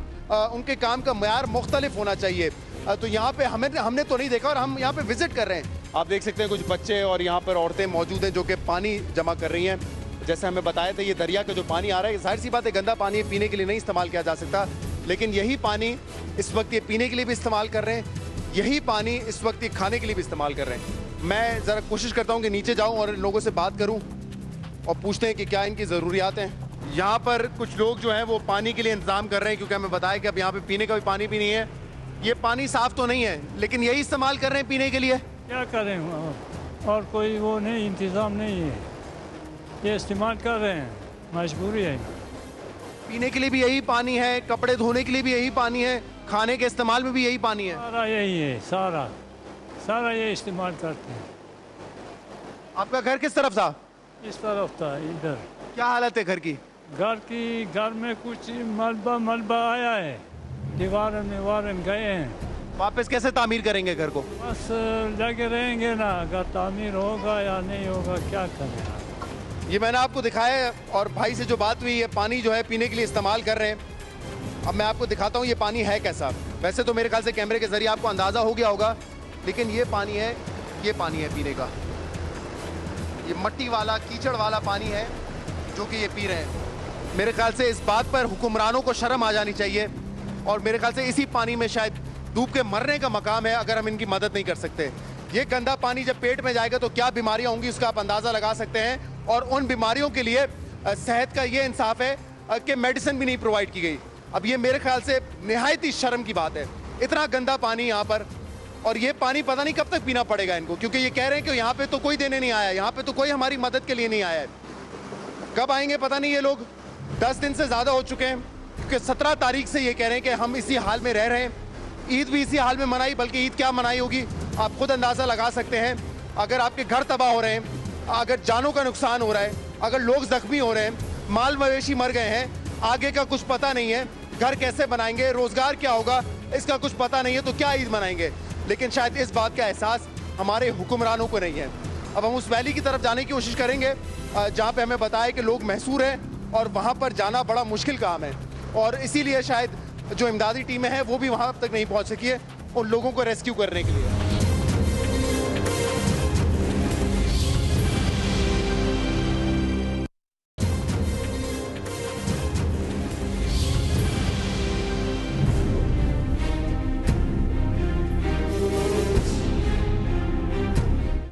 [SPEAKER 1] उनके काम का मयार मुख्तलिफ होना चाहिए। तो यहाँ पे हमने तो नहीं देखा, और हम यहाँ पे विजिट कर रहे हैं। आप देख सकते हैं कुछ बच्चे और यहाँ पर औरतें मौजूद हैं जो कि पानी जमा कर रही हैं। जैसे हमें बताया था, ये दरिया का जो पानी आ रहा है, जाहिर सी बात है गंदा पानी पीने के लिए नहीं इस्तेमाल किया जा सकता, लेकिन यही पानी इस वक्त ये पीने के लिए भी इस्तेमाल कर रहे हैं, यही पानी इस वक्त ये खाने के लिए भी इस्तेमाल कर रहे हैं। मैं ज़रा कोशिश करता हूँ कि नीचे जाऊँ और लोगों से बात करूँ और पूछते हैं कि क्या इनकी ज़रूरियात हैं। यहाँ पर कुछ लोग जो हैं वो पानी के लिए इंतज़ाम कर रहे हैं, क्योंकि हमें बताया कि अब यहाँ पे पीने का भी पानी भी नहीं है। ये पानी साफ़ तो नहीं है, लेकिन यही इस्तेमाल कर रहे हैं पीने के लिए।
[SPEAKER 8] क्या करें, और कोई वो नहीं, इंतज़ाम नहीं है, ये इस्तेमाल कर रहे हैं, मजबूरी है।
[SPEAKER 1] पीने के लिए भी यही पानी है, कपड़े धोने के लिए भी यही पानी है, खाने के इस्तेमाल में भी यही पानी है,
[SPEAKER 8] सारा यही है, सारा ये इस्तेमाल करते हैं।
[SPEAKER 1] आपका घर किस तरफ था?
[SPEAKER 8] इस तरफ था, इधर।
[SPEAKER 1] क्या हालत है घर की?
[SPEAKER 8] घर में कुछ मलबा आया है, दीवार गए हैं।
[SPEAKER 1] वापस कैसे तामीर करेंगे घर को?
[SPEAKER 8] बस लगे रहेंगे ना, अगर तामीर होगा या नहीं होगा, क्या करें।
[SPEAKER 1] ये मैंने आपको दिखाया है, और भाई से जो बात हुई है, पानी जो है पीने के लिए इस्तेमाल कर रहे हैं। अब मैं आपको दिखाता हूँ ये पानी है कैसा। वैसे तो मेरे ख्याल से कैमरे के जरिए आपको अंदाज़ा हो गया होगा, लेकिन ये पानी है पीने का। ये मट्टी वाला, कीचड़ वाला पानी है जो कि ये पी रहे हैं। मेरे ख्याल से इस बात पर हुक्मरानों को शर्म आ जानी चाहिए, और मेरे ख्याल से इसी पानी में शायद डूब के मरने का मकाम है अगर हम इनकी मदद नहीं कर सकते। ये गंदा पानी जब पेट में जाएगा तो क्या बीमारियां होंगी उसका आप अंदाज़ा लगा सकते हैं। और उन बीमारियों के लिए सेहत का ये इंसाफ है कि मेडिसिन भी नहीं प्रोवाइड की गई। अब ये मेरे ख्याल से निहायत ही शर्म की बात है, इतना गंदा पानी यहाँ पर, और ये पानी पता नहीं कब तक पीना पड़ेगा इनको, क्योंकि ये कह रहे हैं कि यहाँ पे तो कोई देने नहीं आया, यहाँ पे तो कोई हमारी मदद के लिए नहीं आया है। कब आएंगे पता नहीं ये लोग। 10 दिन से ज़्यादा हो चुके हैं, क्योंकि 17 तारीख से ये कह रहे हैं कि हम इसी हाल में रह रहे हैं। ईद भी इसी हाल में मनाई, बल्कि ईद क्या मनाई होगी आप खुद अंदाज़ा लगा सकते हैं। अगर आपके घर तबाह हो रहे हैं, अगर जानों का नुकसान हो रहा है, अगर लोग जख्मी हो रहे हैं, माल मवेशी मर गए हैं, आगे का कुछ पता नहीं है, घर कैसे बनाएंगे, रोजगार क्या होगा, इसका कुछ पता नहीं है, तो क्या ईद मनाएंगे। लेकिन शायद इस बात का एहसास हमारे हुक्मरानों को नहीं है। अब हम उस वैली की तरफ जाने की कोशिश करेंगे जहाँ पे हमें बताया कि लोग महसूर हैं, और वहाँ पर जाना बड़ा मुश्किल काम है, और इसीलिए शायद जो इमदादी टीमें हैं वो भी वहाँ तक नहीं पहुँच सकी है उन लोगों को रेस्क्यू करने के लिए।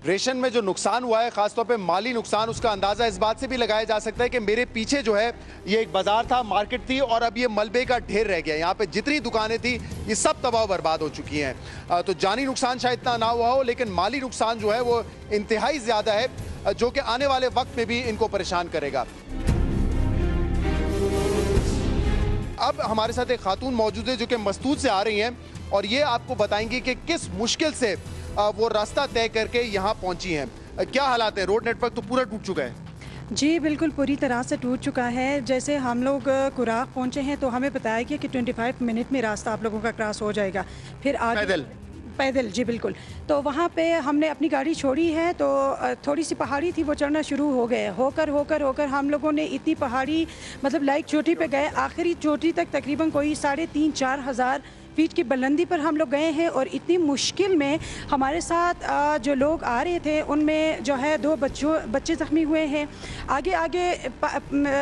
[SPEAKER 1] रेशन में जो नुकसान हुआ है, खासतौर पे माली नुकसान, उसका अंदाज़ा इस बात से भी लगाया जा सकता है कि मेरे पीछे जो है ये एक बाजार था, मार्केट थी, और अब ये मलबे का ढेर रह गया। यहाँ पे जितनी दुकानें थी ये सब तबाह बर्बाद हो चुकी हैं। तो जानी नुकसान शायद इतना ना हुआ हो, लेकिन माली नुकसान जो है वो इंतहाई ज़्यादा है, जो कि आने वाले वक्त में भी इनको परेशान करेगा। अब हमारे साथ एक खातून मौजूद है जो कि मस्तूद से आ रही हैं, और ये आपको बताएंगी कि किस मुश्किल से वो रास्ता तय करके यहाँ पहुँची हैं। क्या हालात है? रोड नेटवर्क तो पूरा टूट चुका है।
[SPEAKER 9] जी बिल्कुल पूरी तरह से टूट चुका है। जैसे हम लोग कुराक पहुंचे हैं तो हमें बताया गया कि 25 मिनट में रास्ता आप लोगों का क्रॉस हो जाएगा। फिर आगे पैदल जी बिल्कुल। तो वहाँ पे हमने अपनी गाड़ी छोड़ी है तो थोड़ी सी पहाड़ी थी, वो चढ़ना शुरू हो गए। होकर हम लोगों ने इतनी पहाड़ी मतलब लाइक चोटी पे गए, आखिरी चोटी तक तकरीबन कोई 3,500-4 हज़ार फीट की बुलंदी पर हम लोग गए हैं। और इतनी मुश्किल में हमारे साथ जो लोग आ रहे थे उनमें जो है 2 बच्चे ज़ख्मी हुए हैं। आगे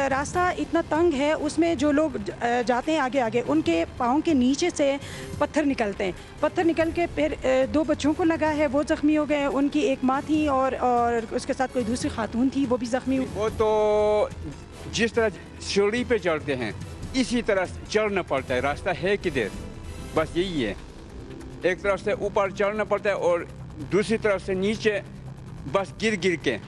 [SPEAKER 9] रास्ता इतना तंग है, उसमें जो लोग जाते हैं आगे उनके पाँव के नीचे से पत्थर निकलते हैं। पत्थर निकल के फिर 2 बच्चों को लगा है, वो ज़ख्मी हो गए। उनकी एक माँ थी और उसके साथ कोई दूसरी खातून थी, वो भी ज़ख्मी हुई।
[SPEAKER 10] वो तो जिस तरह सीढ़ी पे चढ़ते हैं इसी तरह चढ़ना पड़ता है। रास्ता है किधर, बस यही है। एक तरफ से ऊपर चढ़ना पड़ता है और दूसरी तरफ से नीचे बस गिर के।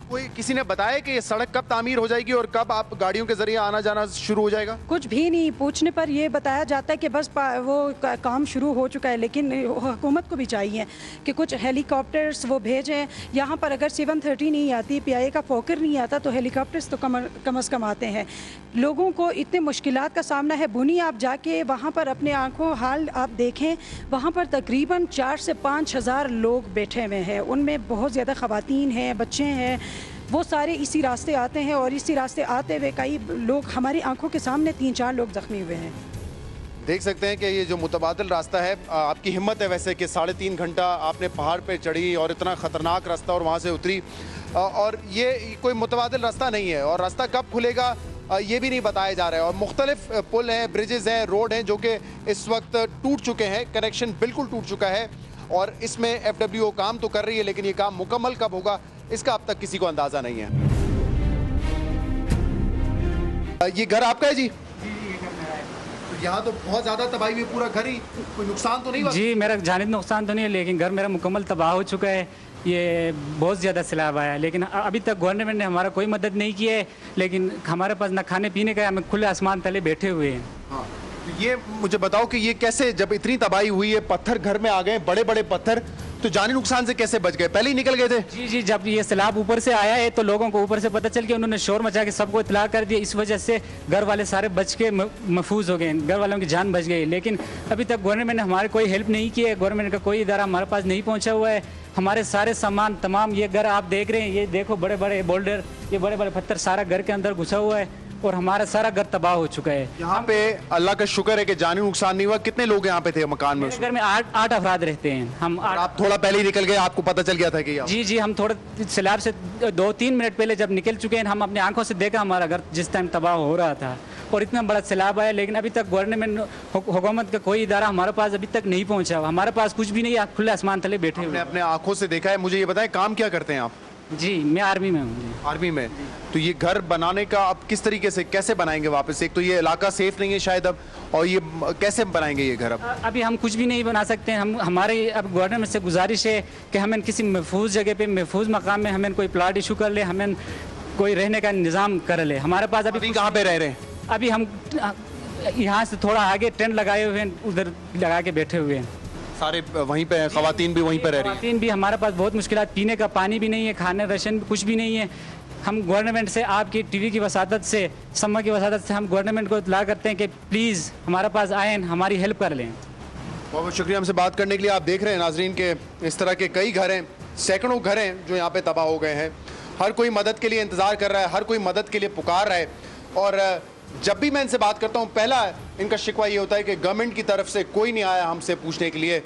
[SPEAKER 1] कोई किसी ने बताया कि ये सड़क कब तामीर हो जाएगी और कब आप गाड़ियों के जरिए आना जाना शुरू हो जाएगा? कुछ
[SPEAKER 9] भी नहीं, पूछने पर ये बताया जाता है कि बस वो काम शुरू हो चुका है। लेकिन हुकूमत को भी चाहिए कि कुछ हेलीकॉप्टर्स वो भेजें यहाँ पर। अगर 730 नहीं आती, PIA का फोकर नहीं आता, तो हेलीकॉप्टर्स तो कम अज़ कम आते हैं। लोगों को इतने मुश्किलात का सामना है। बुनी आप जाके वहाँ पर अपने आँखों हाल आप देखें, वहाँ पर तकरीबन 4 से 5 हज़ार लोग बैठे हुए हैं। उनमें बहुत ज़्यादा ख़वातीन हैं, बच्चे हैं। वो सारे इसी रास्ते आते हैं और इसी रास्ते आते हुए कई लोग हमारी आंखों के सामने 3-4 लोग जख्मी हुए हैं।
[SPEAKER 1] देख सकते हैं कि ये जो मुतबादिल रास्ता है, आपकी हिम्मत है वैसे कि 3.5 घंटा आपने पहाड़ पे चढ़ी और इतना ख़तरनाक रास्ता और वहाँ से उतरी, और ये कोई मुतबादिल रास्ता नहीं है। और रास्ता कब खुलेगा ये भी नहीं बताया जा रहा है। और मुख्तलिफ पुल हैं, ब्रिजेज़ हैं, रोड हैं जो कि इस वक्त टूट चुके हैं। कनेक्शन बिल्कुल टूट चुका है और इसमें FWO काम तो कर रही है, लेकिन ये काम मुकम्मल कब होगा इसका अब तक किसी को अंदाजा नहीं है। ये घर आपका है जी? तो यहाँ तो बहुत ज्यादा तबाही हुई, पूरा घर ही, कोई नुकसान तो नहीं हुआ?
[SPEAKER 11] जी मेरा जानी नुकसान तो नहीं है, लेकिन घर मेरा मुकम्मल तबाह हो चुका है। ये बहुत ज़्यादा सैलाब आया है, लेकिन अभी तक गवर्नमेंट ने हमारा कोई मदद नहीं की है। लेकिन हमारे पास ना खाने पीने का, हम खुले आसमान तले बैठे हुए हैं।
[SPEAKER 1] हाँ। ये मुझे बताओ कि ये कैसे, जब इतनी तबाही हुई है, पत्थर घर में आ गए, बड़े बड़े पत्थर, तो जानी नुकसान से कैसे बच गए? पहले ही निकल गए थे?
[SPEAKER 11] जी, जब ये सैलाब ऊपर से आया है तो लोगों को ऊपर से पता चल गया, उन्होंने शोर मचा के सबको इतला कर दिया। इस वजह से घर वाले सारे बच के महफूज हो गए, घर वालों की जान बच गई। लेकिन अभी तक गवर्नमेंट ने हमारे कोई हेल्प नहीं की है। गवर्नमेंट का कोई इदारा हमारे पास नहीं पहुँचा हुआ है। हमारे सारे सामान तमाम, ये घर आप देख रहे हैं, ये देखो बड़े बड़े बोल्डर, ये बड़े बड़े पत्थर सारा घर के अंदर घुसा हुआ है और हमारा सारा घर तबाह हो चुका है।
[SPEAKER 1] यहाँ पे अल्लाह का शुक्र है कि जानी नुकसान नहीं हुआ। कितने लोग यहाँ पे थे मकान में?
[SPEAKER 11] घर में 8 अफराद रहते हैं हम।
[SPEAKER 1] आप थोड़ा पहले ही निकल गए, आपको पता चल गया था कि?
[SPEAKER 11] जी, हम थोड़ा सैलाब से 2-3 मिनट पहले जब निकल चुके हैं, हम अपनी आंखों से देखा हमारा घर जिस टाइम तबाह हो रहा था और इतना बड़ा सैलाब आया। लेकिन अभी तक गवर्नमेंट हुकूमत का कोई इदारा हमारे पास अभी तक नहीं पहुँचा। हमारे पास कुछ भी नहीं, खुले आसमान तले बैठे हुए।
[SPEAKER 1] अपने आंखों से देखा है। मुझे ये बताएं, काम क्या करते हैं आप?
[SPEAKER 11] जी मैं आर्मी में हूँ।
[SPEAKER 1] आर्मी में? तो ये घर बनाने का आप किस तरीके से कैसे बनाएंगे वापस? एक तो ये इलाका सेफ नहीं है शायद अब, और ये कैसे बनाएंगे ये घर अब?
[SPEAKER 11] अभी हम कुछ भी नहीं बना सकते हैं। हमारे अब गवर्नमेंट से गुजारिश है कि हमें किसी महफूज जगह पे, महफूज मकाम में हमें कोई प्लाट इशू कर ले, हमें कोई रहने का इंतजाम कर ले। हमारे पास अभी
[SPEAKER 1] कहाँ पे रह रहे हैं?
[SPEAKER 11] अभी हम यहाँ से थोड़ा आगे टेंट लगाए हुए हैं, उधर लगा के बैठे हुए हैं।
[SPEAKER 1] सारे वहीं पे हैं? ख़वातीन भी वहीं पे रह रही हैं?
[SPEAKER 11] ख़वातीन भी। हमारे पास बहुत मुश्किलात, पीने का पानी भी नहीं है, खाने राशन भी कुछ भी नहीं है। हम गवर्नमेंट से, आपकी टीवी की वसादत से, सम्मा की वसादत से हम गवर्नमेंट को इत्तला करते हैं कि प्लीज़ हमारे पास आएँ, हमारी हेल्प कर लें।
[SPEAKER 1] बहुत बहुत शुक्रिया हमसे बात करने के लिए। आप देख रहे हैं नाजरीन के इस तरह के कई घर हैं, सैकड़ों घर हैं जो यहाँ पे तबाह हो गए हैं। हर कोई मदद के लिए इंतज़ार कर रहा है, हर कोई मदद के लिए पुकार रहा है। और जब भी मैं इनसे बात करता हूँ, पहला इनका शिकवा ये होता है कि गवर्नमेंट की तरफ से कोई नहीं आया हमसे पूछने के लिए।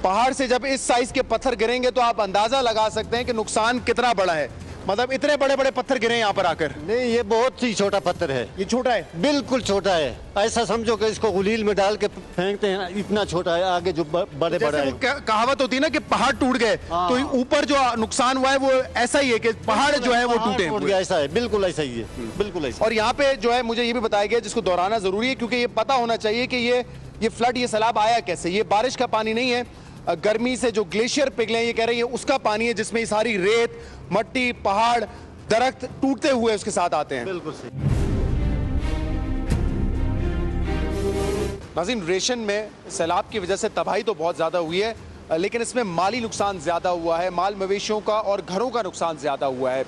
[SPEAKER 1] पहाड़ से जब इस साइज के पत्थर गिरेंगे तो आप अंदाजा लगा सकते हैं कि नुकसान कितना बड़ा है। मतलब इतने बड़े बड़े पत्थर गिरे यहाँ पर आकर?
[SPEAKER 2] नहीं, ये बहुत ही छोटा पत्थर है।
[SPEAKER 1] ये छोटा है?
[SPEAKER 2] बिल्कुल छोटा है। ऐसा समझो कि इसको गुलील में डाल के फेंकते हैं, इतना छोटा है। आगे जो बड़े बड़े है।
[SPEAKER 1] कहावत होती है ना कि पहाड़ टूट गए, तो ऊपर जो नुकसान हुआ है वो ऐसा ही है कि पहाड़ जो है वो टूटे हैं।
[SPEAKER 2] ऐसा है, बिल्कुल ऐसा ही है, बिल्कुल ऐसा।
[SPEAKER 1] और यहाँ पे जो है मुझे ये भी बताया गया, जिसको दोहराना जरूरी है क्योंकि ये पता होना चाहिए कि ये फ्लड, ये सैलाब आया कैसे। ये बारिश का पानी नहीं है, गर्मी से जो ग्लेशियर पिघले हैं, ये कह रहे हैं उसका पानी है, जिसमें सारी रेत, मट्टी, पहाड़, दरख्त टूटते हुए उसके साथ आते हैं।
[SPEAKER 2] बिल्कुल सही।
[SPEAKER 1] नाज़रीन, रेशन में सैलाब की वजह से तबाही तो बहुत ज़्यादा हुई है, लेकिन इसमें माली नुकसान ज़्यादा हुआ है, माल मवेशियों का और घरों का नुकसान ज़्यादा हुआ है।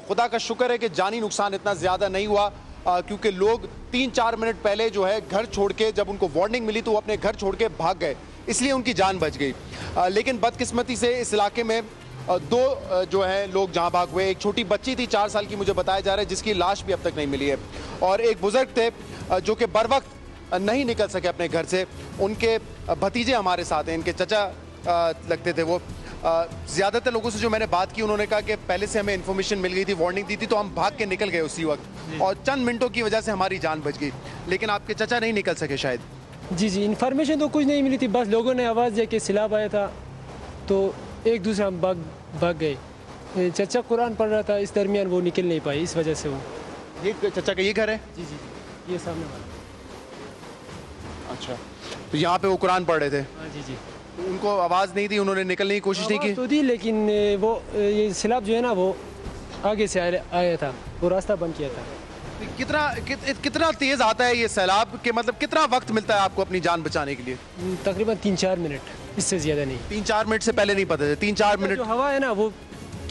[SPEAKER 1] खुदा का शुक्र है कि जानी नुकसान इतना ज़्यादा नहीं हुआ, क्योंकि लोग 3-4 मिनट पहले जो है घर छोड़ के, जब उनको वार्निंग मिली तो वो अपने घर छोड़ के भाग गए, इसलिए उनकी जान बच गई। लेकिन बदकिस्मती से इस इलाके में 2 जो है लोग जहाँ भाग हुए। एक छोटी बच्ची थी 4 साल की, मुझे बताया जा रहा है, जिसकी लाश भी अब तक नहीं मिली है, और एक बुजुर्ग थे जो कि बर वक्त नहीं निकल सके अपने घर से। उनके भतीजे हमारे साथ हैं, इनके चचा लगते थे वो। ज़्यादातर लोगों से जो मैंने बात की उन्होंने कहा कि पहले से हमें इन्फॉर्मेशन मिल गई थी, वार्निंग दी थी, तो हम भाग के निकल गए उसी वक्त, और चंद मिनटों की वजह से हमारी जान बच गई। लेकिन आपके चचा नहीं निकल सके शायद।
[SPEAKER 12] जी, इन्फॉर्मेशन तो कुछ नहीं मिली थी, बस लोगों ने आवाज़ दिया कि सैलाब आया था, तो एक दूसरे हम भाग गए। चचा कुरान पढ़ रहा था, इस दरमियान वो निकल नहीं पाए, इस वजह से वो।
[SPEAKER 1] ये चचा का ये घर है?
[SPEAKER 12] जी, ये सामने वाला।
[SPEAKER 1] अच्छा, तो यहाँ पे वो कुरान पढ़ रहे थे?
[SPEAKER 12] हाँ जी।
[SPEAKER 1] उनको आवाज़ नहीं दी, उन्होंने निकलने की कोशिश नहीं की?
[SPEAKER 12] तो दी, लेकिन वो ये सैलाब जो है ना, वो आगे से आया था, वो रास्ता बंद किया था।
[SPEAKER 1] कितना तेज आता है ये सैलाब, के मतलब कितना वक्त मिलता है आपको अपनी जान बचाने के लिए?
[SPEAKER 12] तकरीबन 3-4 मिनट, इससे ज़्यादा नहीं।
[SPEAKER 1] 3-4 मिनट से पहले नहीं पता है? 3-4 मिनट
[SPEAKER 12] जो हवा है ना वो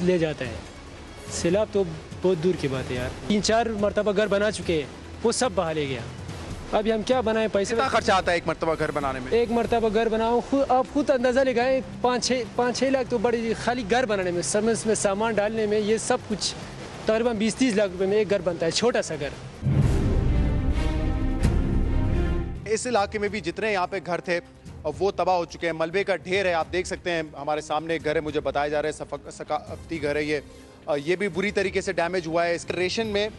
[SPEAKER 12] ले जाता है। सैलाब तो बहुत दूर की बात है यार, 3-4 मरतबा घर बना चुके हैं, वो सब बहा ले गया। अभी हम क्या बनाएं? पैसे
[SPEAKER 1] कितना खर्चा आता है एक मरतबा घर बनाने में?
[SPEAKER 12] एक मरतबा घर बनाओ, आप खुद अंदाज़ा लगाएं, 5-6 लाख तो बड़ी खाली घर बनाने में, सब इसमें सामान डालने में, ये सब कुछ तकरीबन 20-30 लाख रुपए में एक घर बनता है, छोटा सा घर।
[SPEAKER 1] इस इलाके में भी जितने यहाँ पे घर थे वो तबाह हो चुके हैं, मलबे का ढेर है। आप देख सकते हैं हमारे सामने एक घर है, मुझे बताया जा रहा है सकाफती घर है ये भी बुरी तरीके से डैमेज हुआ है। इसके रेशन में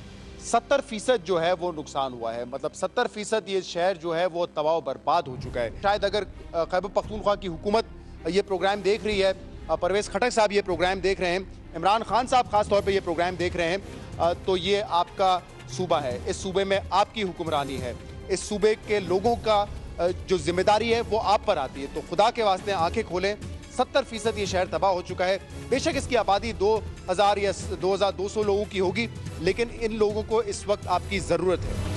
[SPEAKER 1] 70% जो है वो नुकसान हुआ है, मतलब 70% ये शहर जो है वो तबाह बर्बाद हो चुका है। शायद अगर खैबर पख्तूनख्वा की हुकूमत ये प्रोग्राम देख रही है, परवेज़ खटक साहब ये प्रोग्राम देख रहे हैं, इमरान खान साहब खास तौर पे ये प्रोग्राम देख रहे हैं, तो ये आपका सूबा है, इस सूबे में आपकी हुक्मरानी है, इस सूबे के लोगों का जो जिम्मेदारी है वो आप पर आती है। तो खुदा के वास्ते आंखें खोलें, 70% ये शहर तबाह हो चुका है। बेशक इसकी आबादी 2000 या 2200 लोगों की होगी, लेकिन इन लोगों को इस वक्त आपकी ज़रूरत है।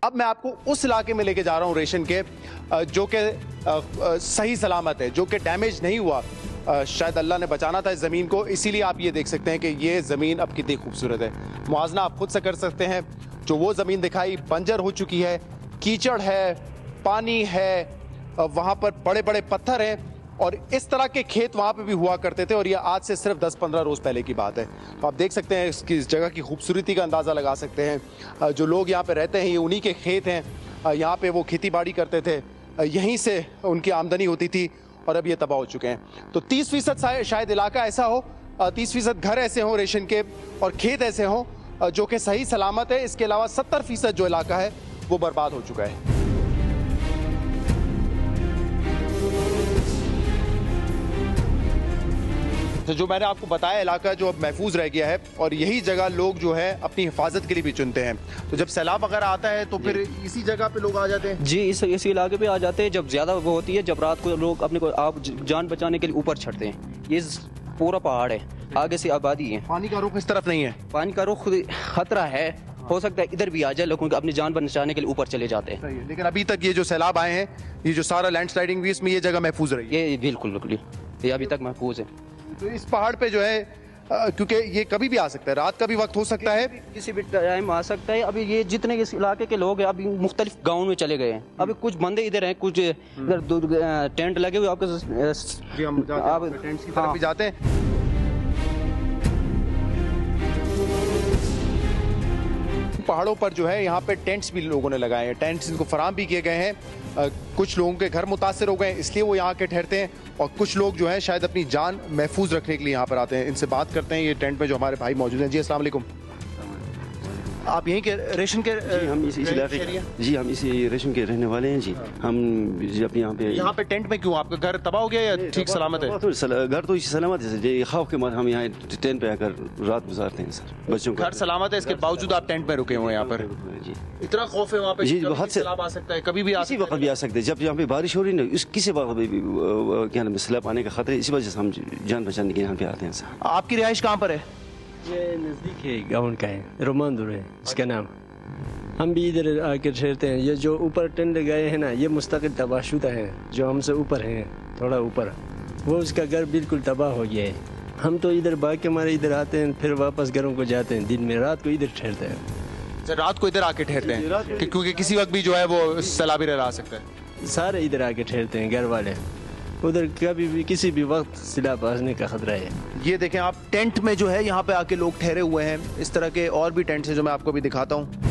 [SPEAKER 1] अब मैं आपको उस इलाके में लेके जा रहा हूं रेशन के, जो कि सही सलामत है, जो कि डैमेज नहीं हुआ। शायद अल्लाह ने बचाना था इस ज़मीन को, इसीलिए आप ये देख सकते हैं कि ये ज़मीन अब कितनी खूबसूरत है। मुआवजा आप खुद से कर सकते हैं। जो वो ज़मीन दिखाई बंजर हो चुकी है, कीचड़ है, पानी है, वहाँ पर बड़े बड़े पत्थर हैं, और इस तरह के खेत वहाँ पे भी हुआ करते थे, और ये आज से सिर्फ 10-15 रोज़ पहले की बात है। तो आप देख सकते हैं इस जगह की खूबसूरती का अंदाज़ा लगा सकते हैं। जो लोग यहाँ पे रहते हैं ये उन्हीं के खेत हैं, यहाँ पे वो खेती बाड़ी करते थे, यहीं से उनकी आमदनी होती थी, और अब ये तबाह हो चुके हैं। तो 30% शायद इलाका ऐसा हो, 30% घर ऐसे हों रेशन के, और खेत ऐसे हों जो कि सही सलामत है। इसके अलावा 70% जो इलाका है वो बर्बाद हो चुका है। तो जो मैंने आपको बताया इलाका जो अब महफूज रह गया है, और यही जगह लोग जो है अपनी हिफाजत के लिए भी चुनते हैं। तो जब सैलाब वगैरह आता है तो फिर इसी जगह पे लोग आ जाते हैं?
[SPEAKER 13] जी, इसी इलाके पे आ जाते हैं। जब ज़्यादा वो होती है, जब रात को लोग अपने को आप जान बचाने के लिए ऊपर चढ़ते हैं। ये पूरा पहाड़ है, आगे से आबादी है।
[SPEAKER 1] पानी का रुख इस तरफ नहीं है?
[SPEAKER 13] पानी का रुख खतरा है, हो सकता है इधर भी आ जाए, लोगों को अपनी जान बचाने के लिए ऊपर चले जाते हैं।
[SPEAKER 1] लेकिन अभी तक ये जो सैलाब आए हैं, ये जो सारा लैंडस्लाइडिंग हुई, इसमें ये जगह महफूज रही है?
[SPEAKER 13] ये बिल्कुल ये अभी तक महफूज है।
[SPEAKER 1] तो इस पहाड़ पे जो है, क्योंकि ये कभी भी आ सकता है, रात का भी वक्त हो सकता है,
[SPEAKER 13] किसी भी टाइम आ सकता है। अभी ये जितने इस इलाके के लोग हैं अभी मुख्तलिफ गाँव में चले गए हैं। अभी कुछ बंदे इधर हैं, कुछ इधर टेंट लगे हुए, आपके
[SPEAKER 1] टेंट्स की तरफ भी जाते हैं। पहाड़ों पर जो है यहाँ पे टेंट्स भी लोगों ने लगाए हैं, टेंट्स इनको फराहम भी किए गए हैं। कुछ लोगों के घर मुतासर हो गए इसलिए वो यहाँ के ठहरते हैं, और कुछ लोग जो है शायद अपनी जान महफूज रखने के लिए यहाँ पर आते हैं। इनसे बात करते हैं, ये टेंट में जो हमारे भाई मौजूद हैं। जी अस्सलाम वालेकुम। आप यहीं के रेशन के?
[SPEAKER 14] जी हम इसी इलाके जी हम इसी रेशन के रहने वाले हैं जी। हम जब यहाँ
[SPEAKER 1] पे टेंट में क्यों? आपका घर तबाह हो गया या ठीक सलामत है?
[SPEAKER 14] घर तो सलामत है, खौफ के मारे हम यहाँ टेंट पे आकर रात गुजारते हैं सर। बच्चों का
[SPEAKER 1] घर सलामत है, इसके बावजूद आप टेंट में रुके हुए हैं यहाँ पर?
[SPEAKER 14] जी
[SPEAKER 1] इतना खौफ है वहाँ पे?
[SPEAKER 14] जी बहुत से
[SPEAKER 1] सैलाब आ सकता है, कभी भी
[SPEAKER 14] किसी वक्त भी आ सकते हैं। जब यहाँ पे बारिश हो रही है ना, किसी वक्त भी क्या नाम सैलाब आने का खतरा है, इसी वजह से हम जान बचाने के यहाँ पे आते हैं सर।
[SPEAKER 1] आपकी रिहाइश कहाँ पर है?
[SPEAKER 12] ये नज़दीक है, गाँव का है, रोमानदुर है इसका नाम। हम भी इधर आकर ठहरते हैं। ये जो ऊपर टेंट गए हैं ना, ये मुस्तकिल तबाहशुदा है, जो हमसे ऊपर है थोड़ा ऊपर, वो उसका घर बिल्कुल तबाह हो गया है। हम तो इधर भाग के मारे इधर आते हैं, फिर वापस घरों को जाते हैं। दिन में रात को इधर ठहरते हैं।
[SPEAKER 1] रात को इधर आके ठहरते हैं क्योंकि किसी वक्त भी जो है वो सैलाबी रह सकता है।
[SPEAKER 12] सारे इधर आके ठहरते हैं घर वाले, उधर कभी भी किसी भी वक्त सैलाब आने का खतरा है।
[SPEAKER 1] ये देखें आप, टेंट में जो है यहाँ पे आके लोग ठहरे हुए हैं। इस तरह के और भी टेंट्स हैं जो मैं आपको भी दिखाता हूँ।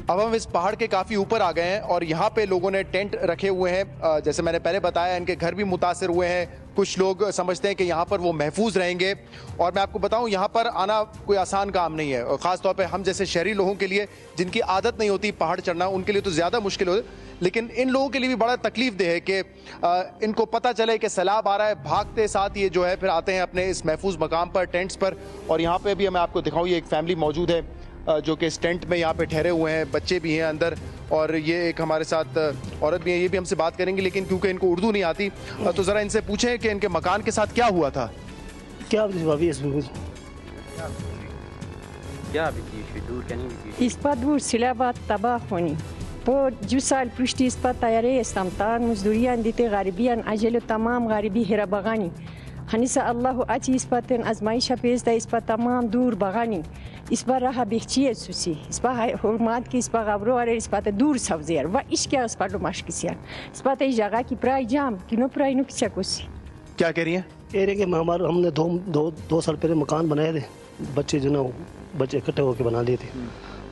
[SPEAKER 1] अब हम इस पहाड़ के काफ़ी ऊपर आ गए हैं और यहाँ पे लोगों ने टेंट रखे हुए हैं। जैसे मैंने पहले बताया, इनके घर भी मुतासिर हुए हैं। कुछ लोग समझते हैं कि यहाँ पर वो महफूज रहेंगे। और मैं आपको बताऊँ, यहाँ पर आना कोई आसान काम नहीं है, और ख़ास तौर पे हम जैसे शहरी लोगों के लिए, जिनकी आदत नहीं होती पहाड़ चढ़ना, उनके लिए तो ज़्यादा मुश्किल हो। लेकिन इन लोगों के लिए भी बड़ा तकलीफ देह है कि इनको पता चले कि सैलाब आ रहा है, भागते साथ ये जो है फिर आते हैं अपने इस महफूज मकाम पर, टेंट्स पर। और यहाँ पर भी मैं आपको दिखाऊँ, ये एक फैमिली मौजूद है जो कि इस टेंट में यहाँ पे ठहरे हुए हैं। बच्चे भी हैं अंदर, और ये एक हमारे साथ औरत भी है, ये भी हमसे बात करेंगे, लेकिन क्योंकि इनको उर्दू नहीं आती तो ज़रा इनसे पूछें कि इनके मकान के साथ क्या हुआ था।
[SPEAKER 15] İspat silabat tabah koni. Po jusal püşti ispat tayare istamtan muzduriyan dite garibiyan acele tamam garibi herabagani. Hanisa Allahu ati ispaten azmaisha pezda ispat tamam dur bagani. İspa raha behçiye susi. İspa hurmat ki ispa gabro are ispa dur savzer. Va işke ispa lo maşkisiyan. İspa te jaga ki pray jam ki no pray no kichakosi.
[SPEAKER 1] क्या कह रही हैं?
[SPEAKER 16] कह रहे कि हमने दो साल पहले मकान बनाए थे, बच्चे जो ना बच्चे इकट्ठे होकर बना लिए थे।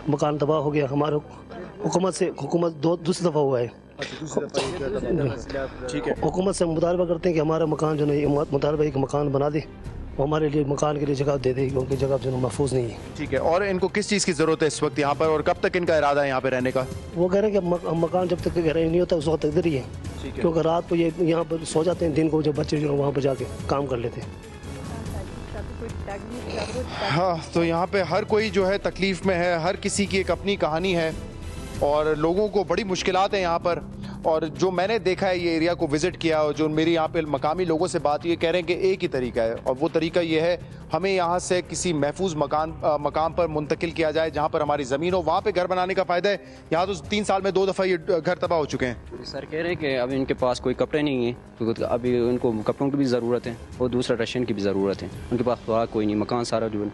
[SPEAKER 16] मकान तबाह हो गया। हमारे हुकूमत दूसरी दफ़ा हुआ है। हुकूमत से मुतालबा करते हैं कि हमारा मकान जो है मुतालबा एक मकान बना दे, वो हमारे लिए मकान के लिए जगह दे दे, क्योंकि जगह जो महफूज नहीं है।
[SPEAKER 1] ठीक है। और इनको किस चीज़ की ज़रूरत है इस वक्त यहाँ पर, और कब तक इनका इरादा है यहाँ पे रहने का?
[SPEAKER 16] वो कह रहे हैं कि मकान जब तक गहराई नहीं होता उस वक्त इधर ही है, क्योंकि रात को ये यहाँ पर सो जाते हैं, दिन को जब बच्चे जो वहाँ पर जाके काम कर लेते हैं।
[SPEAKER 1] हाँ, तो यहाँ पे हर कोई जो है तकलीफ़ में है, हर किसी की एक अपनी कहानी है और लोगों को बड़ी मुश्किलात हैं यहाँ पर। और जो मैंने देखा है, ये एरिया को विज़िट किया और जो मेरी यहाँ पे मकामी लोगों से बात ये कह रहे हैं कि एक ही तरीका है, और वो तरीका ये है, हमें यहाँ से किसी महफूज मकाम पर मुंतकिल किया जाए जहाँ पर हमारी ज़मीन हो, वहाँ पे घर बनाने का फ़ायदा है। यहाँ तो 3 साल में 2 दफ़ा ये घर तबाह हो चुके हैं।
[SPEAKER 13] सर कह रहे हैं कि अभी इनके पास कोई कपड़े नहीं हैं, क्योंकि अभी उनको कपड़ों की भी ज़रूरत है और दूसरा राशन की भी ज़रूरत है। उनके पास खुराक कोई नहीं, मकान सारा जो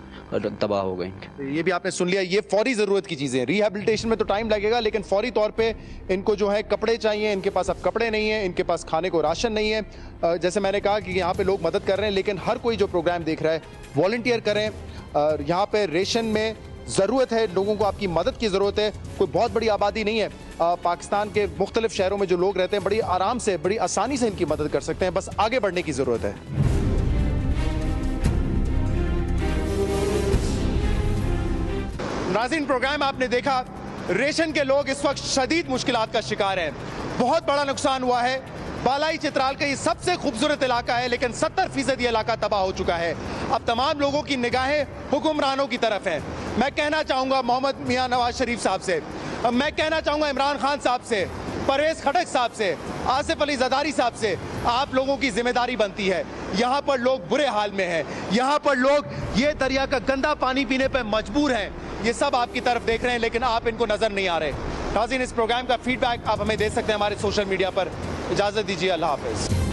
[SPEAKER 13] तबाह हो गए इनके।
[SPEAKER 1] ये भी आपने सुन लिया, ये फौरी ज़रूरत की चीज़ें। रिहेबिलिटेशन में तो टाइम लगेगा, लेकिन फौरी तौर पर इनको जो है कपड़े चाहिए। इनके पास अब कपड़े नहीं है, इनके पास खाने को राशन नहीं है। जैसे मैंने कहा कि यहाँ पे लोग मदद कर रहे हैं, लेकिन हर कोई जो प्रोग्राम देख रहा है वॉलंटियर करें। यहाँ पे रेशन में ज़रूरत है, लोगों को आपकी मदद की ज़रूरत है। कोई बहुत बड़ी आबादी नहीं है। पाकिस्तान के मुख्तलिफ शहरों में जो लोग रहते हैं बड़ी आराम से, बड़ी आसानी से इनकी मदद कर सकते हैं, बस आगे बढ़ने की ज़रूरत है। नाज़रीन, प्रोग्राम आपने देखा। रेशन के लोग इस वक्त शदीद मुश्किलात का शिकार हैं। बहुत बड़ा नुकसान हुआ है। बालाई चित्राल का ये सबसे खूबसूरत इलाका है, लेकिन 70% ये इलाका तबाह हो चुका है। अब तमाम लोगों की निगाहें हुक्मरानों की तरफ हैं। मैं कहना चाहूँगा मोहम्मद मियाँ नवाज शरीफ साहब से, मैं कहना चाहूँगा इमरान खान साहब से, परवेज खटक साहब से, आसिफ अली जरदारी साहब से, आप लोगों की जिम्मेदारी बनती है। यहाँ पर लोग बुरे हाल में हैं, यहाँ पर लोग ये दरिया का गंदा पानी पीने पर मजबूर हैं। ये सब आपकी तरफ देख रहे हैं, लेकिन आप इनको नजर नहीं आ रहे। नाज़रीन, इस प्रोग्राम का फीडबैक आप हमें दे सकते हैं हमारे सोशल मीडिया पर। इजाज़त दीजिए, अल्लाह हाफ़िज़।